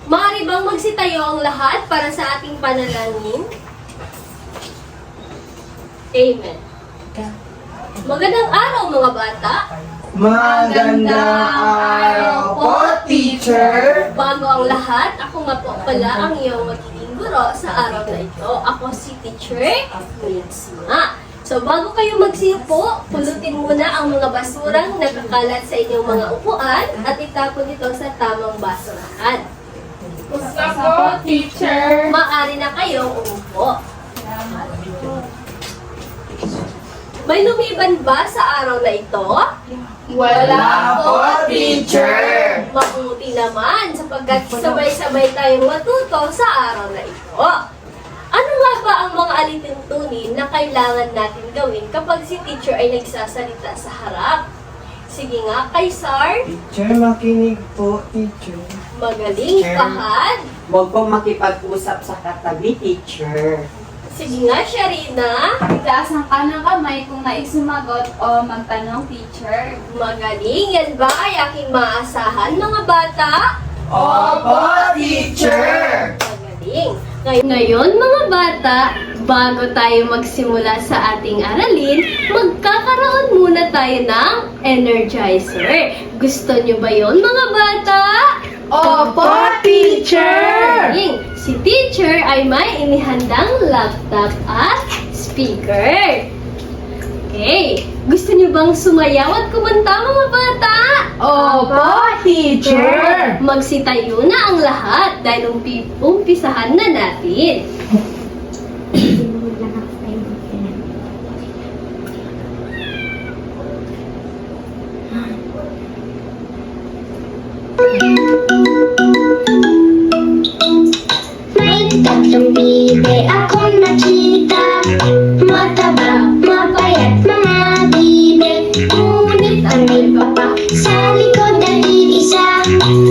Maaari bang magsitayo ang lahat para sa ating panalangin? Amen. Magandang araw mga bata. Magandang araw po, teacher! Bago ang lahat, ako nga po pala ang iyong magiging guro sa araw na ito. Ako si Teacher Minsma. So bago kayo magsiupo, pulutin muna ang mga basurang nakakalat sa inyong mga upuan at itapon ito sa tamang basurahan. Gusto po, teacher. Maaari na kayong umupo. May lumiban ba sa araw na ito? Wala po, teacher. Mabuti naman sapagkat sabay-sabay tayong matuto sa araw na ito. Ano nga ba ang mga alituntunin na kailangan natin gawin kapag si teacher ay nagsasalita sa harap? Sige nga, Kaisar. Teacher, makinig po, teacher. Magaling, Teacher. Fahad. Huwag po makipag-usap sa katabi, teacher. Sige nga, Sharina. Itaas ang kanang kamay kung nais sumagot o magtanong, teacher. Magaling, yan ba ay aking maasahan, mga bata? Opo, teacher! Magaling. Ngayon, mga bata, bago tayo magsimula sa ating aralin, magkakaroon muna tayo ng energizer. Gusto nyo ba yon, mga bata? Opo, teacher! Magaling. Si teacher ay may inihandang laptop at speaker. Okay. Gusto niyo bang sumayaw at kumanta, mga bata? Opo, teacher! Magsitayo na ang lahat dahil umpisahan na natin. May tatlong bibe akong nakita, mataba, mapayat mga bibe. Ngunit ang may papa sa likod ay isa.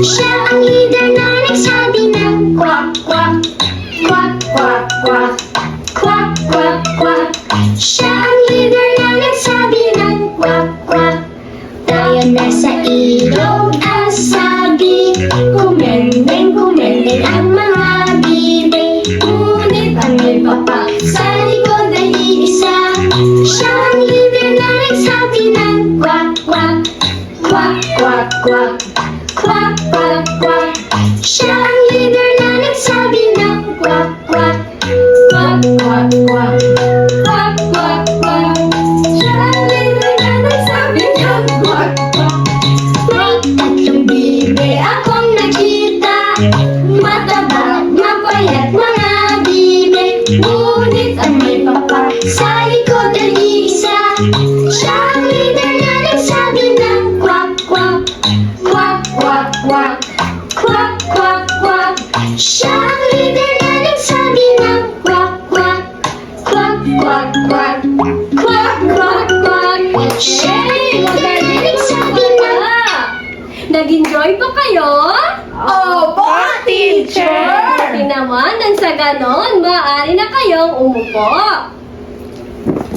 Siya ang leader na nagsabi ng kwak, kwak, kwak, kwak, kwak, kwak, kwak, kwak. Siya ang leader na nagsabi ng kwak, kwak. Tayo nasa ilog ang sabi, kumendeng, kumendeng ang mga bibe. Ngunit ang may papa sa likod ay isa. Siya ang leader na nagsabi ng kwak, kwak, kwak, kwak, kwak, kwak, kwak, kwak. Siya ang leader na nagsabi ng kwak, kwak, kwak, kwak, kwak, kwak, kwak, kwak. Siya ang leader na nagsabi ng kwak, kwak. May tatlong bibe akong nakita, mataba, mapayat mga bibe. Ngunit ang may papa sa likod ay isa. Siya ang leader na nagsabi ng kwak, kwak, kwak, kwak, kwak, kwak, kwak, kwak. Siya ang leader na nagsabi ng kwak, kwak, kwak, kwak, kwak, kwak, kwak, kwak. Siya ang leader na nagsabi ng Nag-enjoy ba kayo? Opo, teacher! Pati naman, nang sa ganon, maaari na kayong umupo.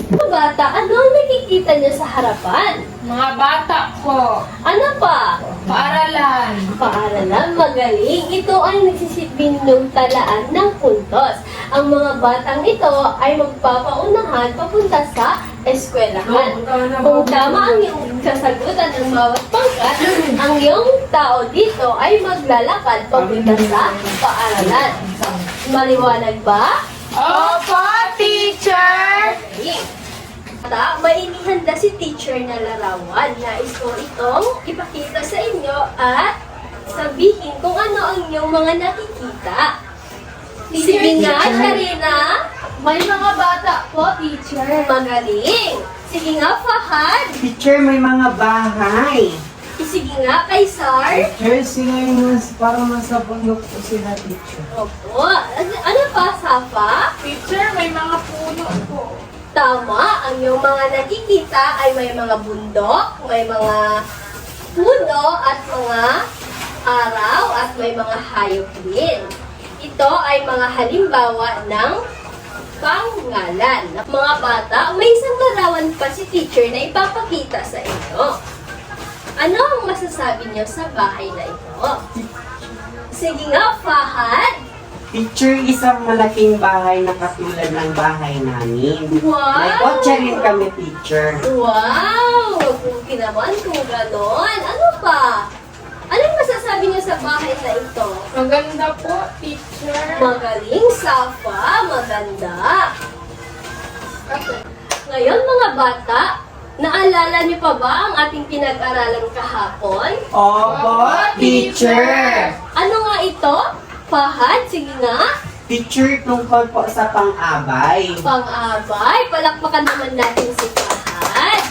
Mga bata, ano ang nakikita niyo sa harapan? Mga bata po, Ano pa? paaralan. Paaralan, magaling. Ito ay nagsisibing ng talaan ng puntos. Ang mga batang ito ay magpapaunahan papunta sa eskwelahan. Kung tama ang iyong sasagutan ng bawat pangkat, ang iyong tao dito ay maglalakad papunta sa paaralan. Maliwanag ba? Opo, teacher! May inihanda si teacher na larawan. Nais ko itong ipakita sa inyo at sabihin kung ano ang inyong mga nakikita. Sige nga, Sharina. May mga bata po, teacher. Magaling. Sige nga, Fahad. Teacher, may mga bahay. Sige nga, Kaisar. Teacher, sila yung parang nasa bundok po sila, teacher. Opo. Ano pa, Safa? Teacher, may mga puno po. Tama. Ang iyong mga nakikita ay may mga bundok, may mga puno at mga araw at may mga hayop din. Ito ay mga halimbawa ng pangalan. Mga bata, may isang larawan pa si teacher na ipapakita sa inyo. Ano ang masasabi niyo sa bahay na ito? Sige nga, Fahad. Teacher, isang malaking bahay na katulad ng bahay namin. Wow! May kotse rin kami, teacher. Wow! Mabuti naman kung ganon. Ano pa? Anong masasabi niyo sa bahay na ito? Maganda po, teacher. Magaling, Safa. Maganda. Ngayon, mga bata, naalala niyo pa ba ang ating pinag-aralan kahapon? Opo, teacher. Ano nga ito? Fahad, sige nga. Teacher, tungkol po sa pang-abay. Pang-abay, palakpakan naman natin si Fahad.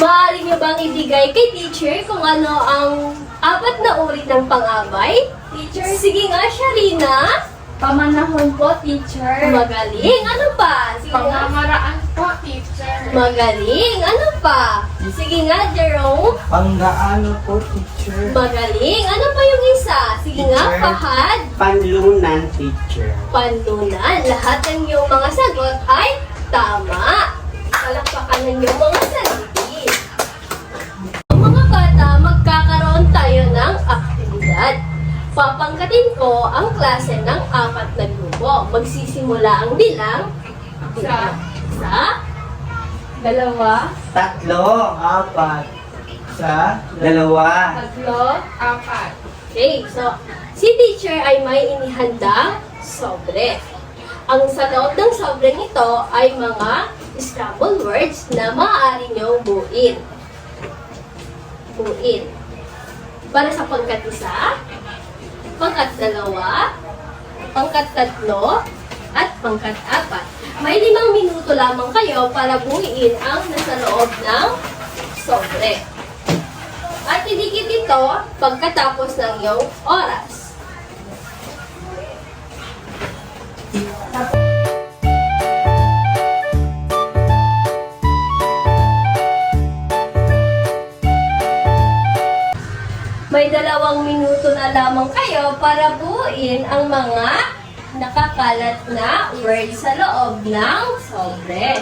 Maaari niyo bang ibigay kay teacher kung ano ang 4 na uri ng pang-abay? Teacher, sige nga, Sharina. Pamanahon po, teacher. Magaling. Ano pa? Sige nga. Pamamaraan po, teacher. Magaling. Ano pa? Sige nga, Jerome. Panggaano po, teacher. Magaling. Ano pa yung isa? Sige nga, Teacher. Fahad. Panlunan, teacher. Panlunan. Lahat ng iyong mga sagot ay tama. Palakpakan ng iyong mga sarili. Ang mga bata, magkakaroon tayo ng aktibidad. Papangkatin ko ang klase ng 4 na grupo. Magsisimula ang bilang sa 2, 3, 4, 2, 4. Okay, so, si teacher ay may inihandang sobre. Ang sa loob ng sobreng ito ay mga scramble words na maaari niyong buuin. Para sa pangkat-1, pangkat-2, pangkat-3, at pangkat-4. May 5 minuto lamang kayo para buuin ang nasa loob ng sobre. At idikit ito pagkatapos ng iyong oras. May 2 minuto na lamang kayo para buuin ang mga nakakalat na words sa loob ng sobre.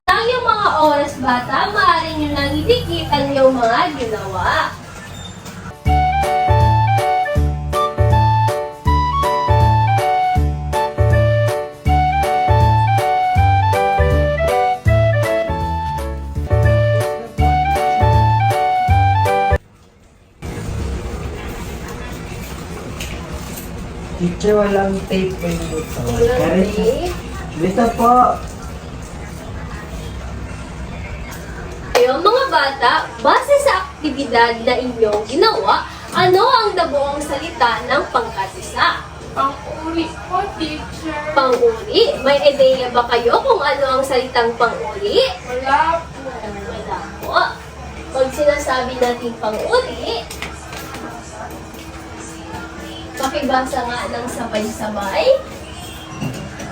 Ang iyong mga oras, bata, maaari nyo nang idikit ang iyong mga ginawa. Teacher, walang tape po dito. Okay. Dito po. Ayun, mga bata, base sa aktibidad na inyong ginawa, ano ang nabuong salita ng pangkat-1? Pang-uri po, teacher. Pang-uri. May ideya ba kayo kung ano ang salitang pang-uri? Wala po. Wala po. Pag sinasabi natin pang-uri, pakibasa nga ng sabay-sabay.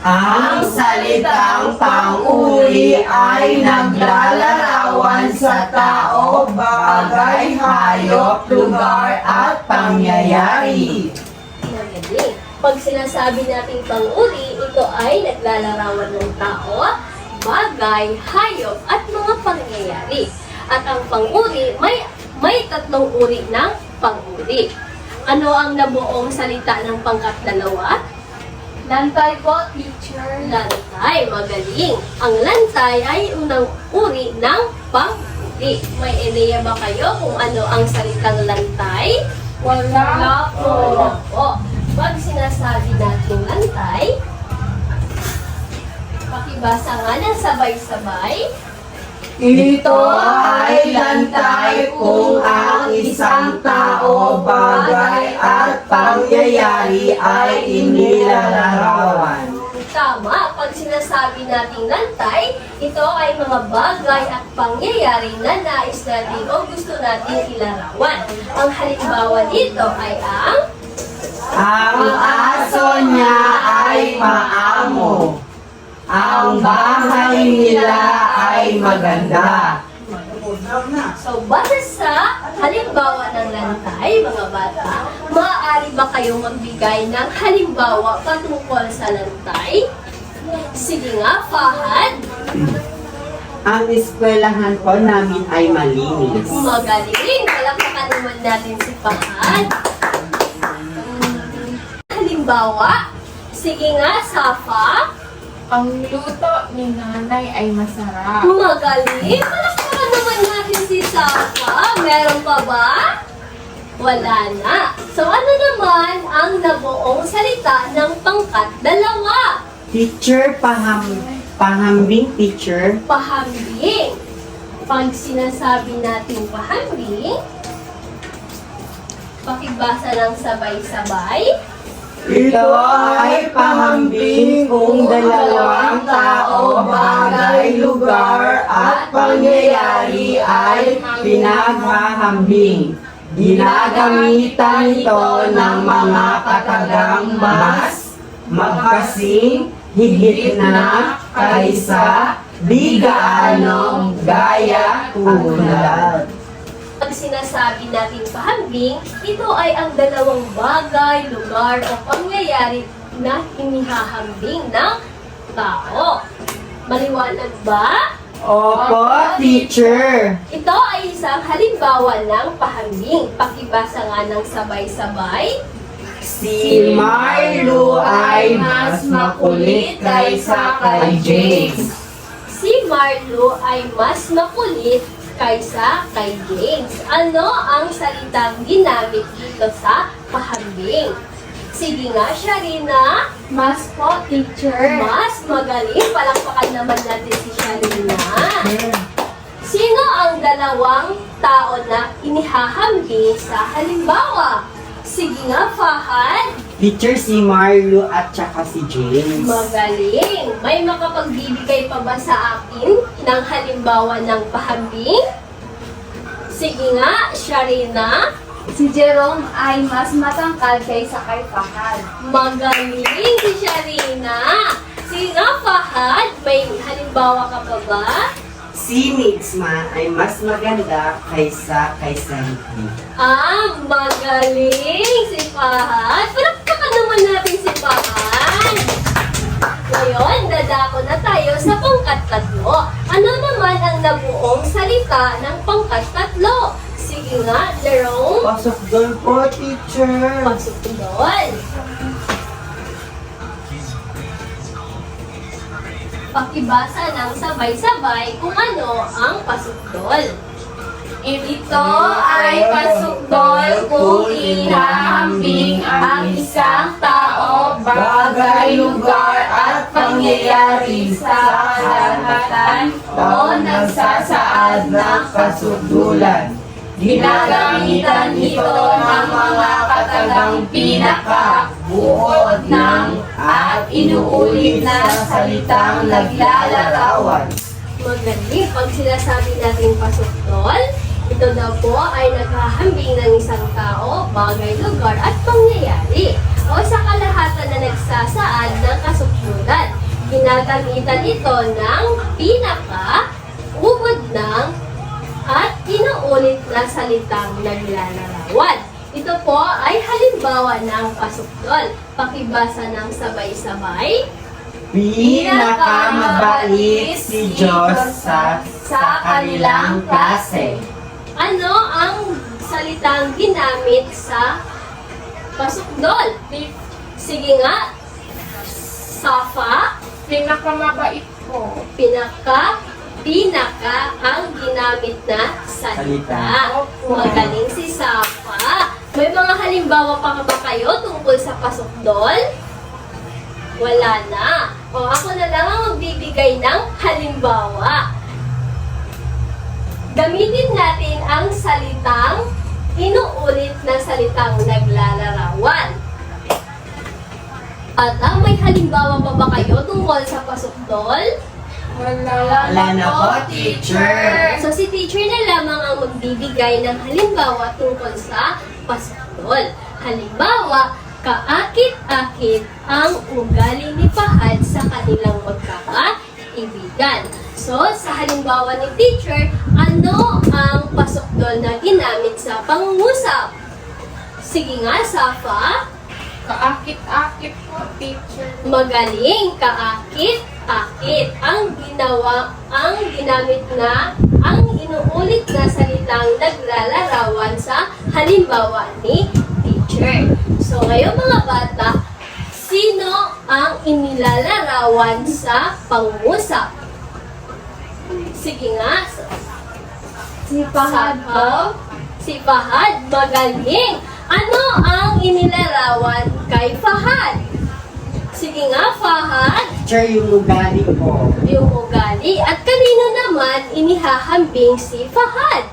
Ang salitang pang-uri ay naglalarawan sa tao, bagay, hayop, lugar, at pangyayari. Magaling. Pag sinasabi natin pang-uri, ito ay naglalarawan ng tao, bagay, hayop, at mga pangyayari. At ang pang-uri, may 3 uri ng pang-uri. Ano ang nabuong salita ng pangkat-2? Lantay po, teacher. Lantay. Magaling. Ang lantay ay unang uri ng pang-uri. May ideya ba kayo kung ano ang salitang lantay? Wala po. Wala po. Pag sinasabi natin lantay, pakibasa nga ng sabay-sabay. Ito ay lantay kung ang isang tao, bagay, at pangyayari ay inilalarawan. Tama, pag sinasabi nating lantay, ito ay mga bagay at pangyayari na nais natin o gusto natin ilarawan. Ang halimbawa dito ay Ang aso niya ay maamo. Ang bahay nila ay maganda. So, base sa halimbawa ng lantay, mga bata, Maaari ba kayong magbigay ng halimbawa patungkol sa lantay? Sige nga, Fahad. Ang eskwelahan po namin ay malinis. Magaling. Palakpakan naman natin si Fahad. Halimbawa, sige nga, Safa. Ang luto ni nanay ay masarap. Magaling. Palakpakan naman natin si Safa. Meron pa ba? Wala na. So ano naman ang nabuong salita ng pangkat 2? Teacher, pahambing teacher. Pahambing. Pag sinasabi natin pahambing, pakibasa ng sabay-sabay. Ito ay pahambing kung dalawang tao, bagay, lugar at pangyayari ay pinaghahambing. Ginagamitan ito ng mga katagang mas, magkasing, higit na, kaysa, bigaanong, gaya, tulad. Pag sinasabi natin pahambing, ito ay ang dalawang bagay, lugar o pangyayari na hinihahambing ng tao. Maliwanag ba? Opo, teacher. Ito ay isang halimbawa ng pahambing. Pakibasa nga ng sabay-sabay. Si Marlo ay mas makulit kaysa kay James. Si Marlo ay mas makulit kaysa kay James. Ano ang salitang ginamit dito sa pahambing? Sige nga, Sharina. Mas po, teacher. Mas magaling. Palakpakan naman natin si Sharina. Sino ang dalawang tao na inihahambing sa halimbawa? Sige nga, Fahad. Teacher, si Marlo at saka si James. Magaling. May makapagbibigay pa ba sa akin ng halimbawa ng pahambing? Sige nga, Sharina. Si Jerome ay mas matangkad kaysa kay Fahad. Magaling si Sharina. Sige nga, Fahad. May halimbawa ka pa ba? Si Mixma ay mas maganda kaysa kay Sandy. Magaling si Fahad. Palakpakan naman natin si Fahad. Ngayon, dadako na tayo sa pangkat 3. Ano naman ang nabuong salita ng pangkat 3? Sige nga, Jerome. Pasok doon po, teacher. Pasok doon. Pakibasa ng sabay-sabay kung ano ang pasukdol. Ito ay pasukdol kung ihahambing ang isang tao, bagay, lugar at pangyayari sa kalahatan o nagsasaad ng kasukdulan. Ginagamitan ito ng mga katagang pinaka, buod ng at inuulit na salitang naglalarawan. Magaling. Pag sinasabi natin pasukdol, ito daw po ay naghahambing ng isang tao, bagay, lugar at pangyayari o sa kalahatan na nagsasaad ng kasukdulan. Ginagamitan ito ng pinaka, ubod ng at inuulit na salitang naglalarawan. Ito po ay halimbawa ng pasukdol. Pakibasa ng sabay-sabay. Pinakamabait si Diyos sa kanilang klase. Ano ang salitang ginamit sa pasukdol? Sige nga, Safa. Pinakamabait ko. Pinaka ang ginamit na salita. Magaling si Safa. May mga halimbawa pa ba kayo tungkol sa pasukdol? Wala na. O ako na lang ang magbibigay ng halimbawa. Gamitin natin ang salitang inuulit na salitang naglalarawan. At may halimbawa pa ba kayo tungkol sa pasukdol? Wala na po, teacher. So si teacher na lamang ang magbibigay ng halimbawa tungkol sa pasukdol. Halimbawa, kaakit-akit ang ugali ni Fahad sa kanilang magkakaibigan. So, sa halimbawa ni teacher, ano ang pasukdol na ginamit sa pangungusap? Sige nga, Safa. Kaakit-akit po, teacher. Magaling, kaakit-akit. Ang inuulit na salitang naglalarawan sa halimbawa ni teacher. So, ngayon mga bata, sino ang inilalarawan sa pangungusap? Sige nga. Si Fahad po. Si Fahad, magaling. Ano ang inilarawan kay Fahad? Sige nga, Fahad. Teacher, yung ugali ko. Yung ugali. At kanino naman inihahambing si Fahad?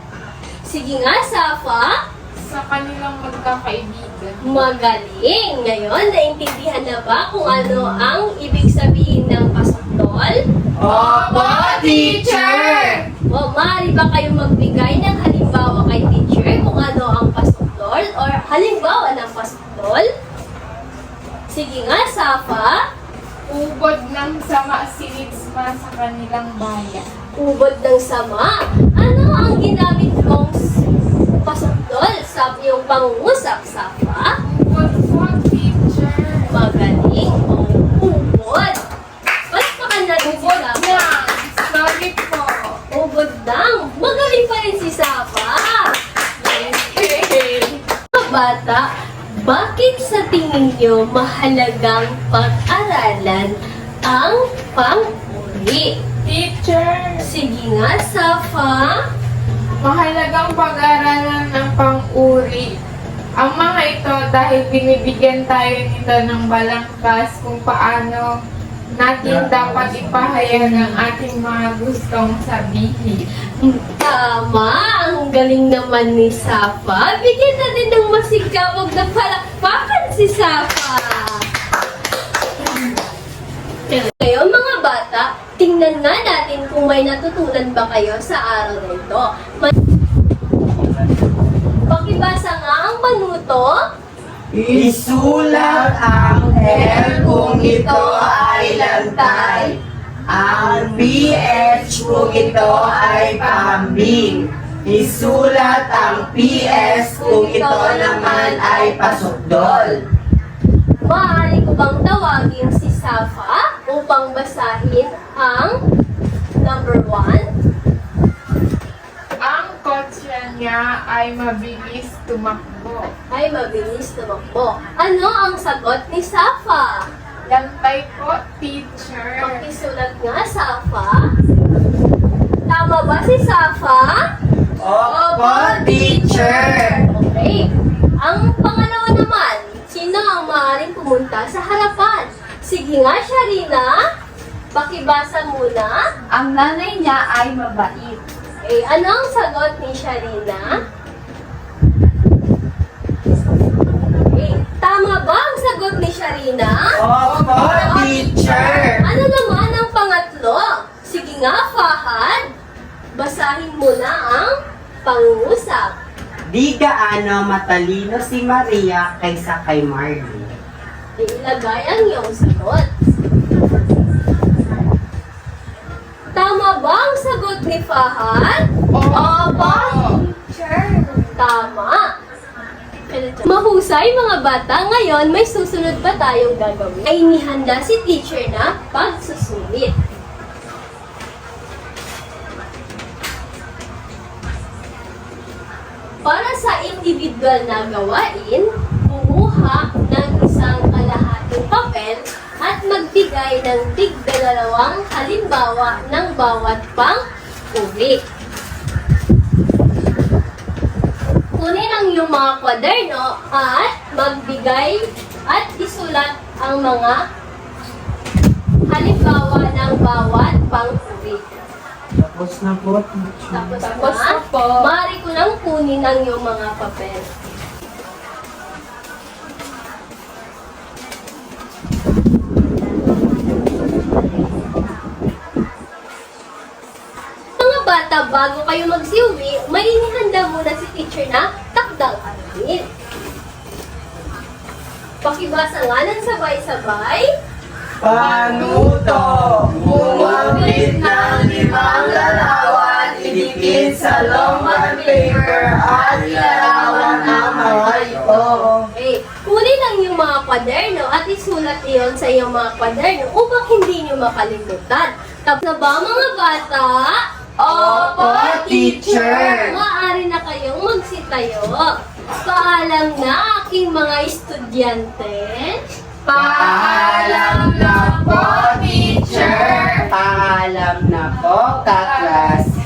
Sige nga, Safa. Sa kanilang magkakaibigan. Magaling. Ngayon, naintindihan na ba kung ano ang ibig sabihin ng pasuktol? Opo, teacher! O, maaari ba kayong magbigay ng halimbawa kay teacher kung ano ang pasuktol or halimbawa ng pasuktol? Sige nga, Safa. Ubod ng sama sinitsma sa kanilang bayan. Ubod ng sama. Ano ang ginamit kong pasuktol sa iyong pangungusap, Safa? Ubod po, teacher. Magaling. O, ubod. Palpakan natin si Ubod Safa. na. Sorry po. Ubod ng. Magaling pa rin si Safa. Mga bata, bakit sa tingin niyo mahalagang pag-aralan ang pang-uri? Teacher. Sige nga, Safa. Mahalagang pag-aralan ng pang-uri. Ang mga ito dahil binibigyan tayo nito ng balangkas kung paano natin dapat ipahayag ang ating mga gustong sabihin. Tama, ang galing naman ni Safa. Bigyan natin ng masigawag na palakpakan si Safa. Ngayon mga bata, tingnan nga natin kung may natutunan ba kayo sa araw na ito. Pakibasa nga ang panuto. Isulat ang L kung ito ay lantay. Ang PH kung ito ay pahambing. Isulat ang PS kung ito naman ay pasukdol. Maaari ko bang tawagin si Safa upang basahin ang number 1? Ang kotse niya ay mabilis tumakbo. Ay mabilis tumakbo. Ano ang sagot ni Safa? Lantay po, teacher. Pakisulat nga, Safa. Tama ba si Safa? Opo, teacher! Okay. Ang pangalawa naman, sino ang maaaring pumunta sa harapan? Sige nga, Sharina. Pakibasa muna. Ang nanay niya ay mabait. Okay, ano ang sagot ni Sharina? Okay, tama ba ang sagot ni Sharina? Opo, teacher! Ano naman ang pangatlo? Sige nga, Fahad. Basahin mo na ang pangungusap. Di gaano matalino si Maria kaysa kay Marley. Ilagay ang iyong sagot. Tama ba ang sagot ni Fahad? Opo, teacher. Tama. Mahusay mga bata, ngayon may susunod pa tayong gagawin. Ay inihanda si teacher na pagsusulit. Para sa individual na gawain, kumuha ng isang kalahating papel at magbigay ng tig-dalawang halimbawa ng bawat pang-uri. Kunin ang iyong mga kwaderno at magbigay at isulat ang mga halimbawa ng bawat pang-uri. Tapos na po, teacher. Tapos na po, maaari ko nang kunin ang iyong mga papel. Mga bata, bago kayo magsiuwi, may inihanda muna si teacher na takdang aralin. Pakibasa nga ng sabay-sabay. Panuto, gumamit ng limang larawan, hindi gamitin sa loman paper at larawan ng mga ito. Okay. Kunin ang iyong mga kwaderno at isulat iyon sa iyong mga kwaderno upang hindi niyo makalimutan. Tapos na ba mga bata? Opo, teacher! Maaari na kayong magsitayo. Paalam na aking mga estudyante. Paalam na po, teacher! Paalam na po, kaklase.